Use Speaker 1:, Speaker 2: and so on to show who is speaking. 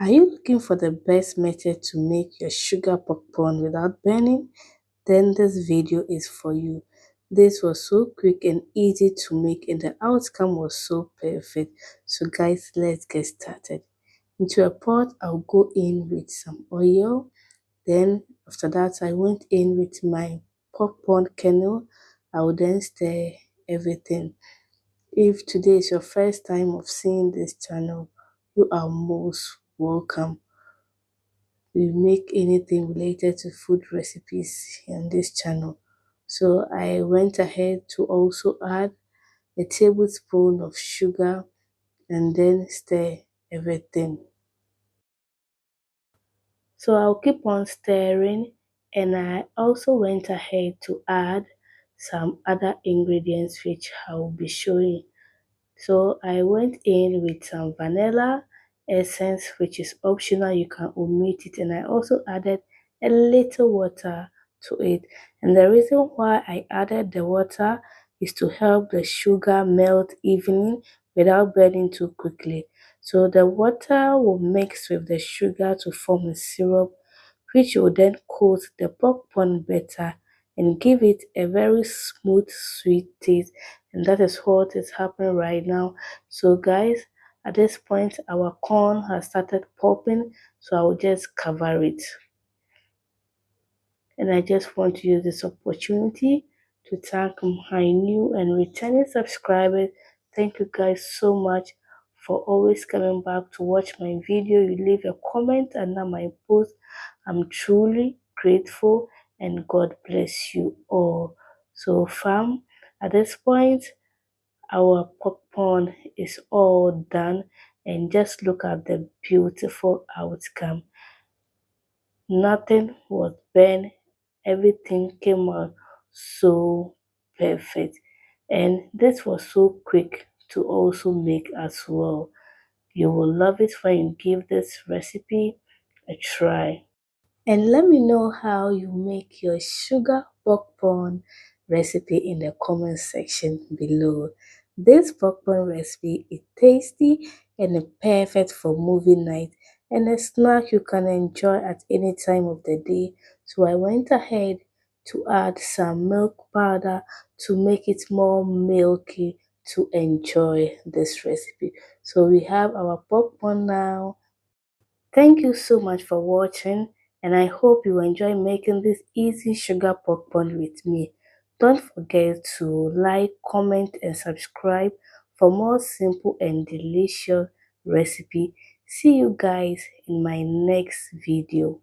Speaker 1: Are you looking for the best method to make your sugar popcorn without burning? Then this video is for you. This was so quick and easy to make and the outcome was so perfect. So guys, let's get started. Into a pot, I'll go in with some oil. Then after that, I went in with my popcorn kernel. I will then stir everything. If today is your first time of seeing this channel, you are most welcome. We make anything related to food recipes on this channel. So I went ahead to also add a tablespoon of sugar and then stir everything. So I'll keep on stirring, and I also went ahead to add some other ingredients which I will be showing. So I went in with some vanilla essence, which is optional, you can omit it, and I also added a little water to it. And the reason why I added the water is to help the sugar melt evenly without burning too quickly. So the water will mix with the sugar to form a syrup, which will then coat the popcorn better and give it a very smooth sweet taste, and that is what is happening right now. So guys, at this point our corn has started popping, so I will just cover it. And I just want to use this opportunity to thank my new and returning subscribers. Thank you guys so much for always coming back to watch my video. You leave a comment under my post. I'm truly grateful and God bless you all. So fam, at this point our popcorn is all done, and just look at the beautiful outcome. Nothing was burned, everything came out so perfect, and this was so quick to also make as well. You will love it when you give this recipe a try. And let me know how you make your sugar popcorn recipe in the comment section below. This popcorn recipe is tasty and perfect for movie night and a snack you can enjoy at any time of the day. So I went ahead to add some milk powder to make it more milky to enjoy this recipe. So we have our popcorn now. Thank you so much for watching, and I hope you enjoy making this easy sugar popcorn with me. Don't forget to like, comment and subscribe for more simple and delicious recipe. See you guys in my next video.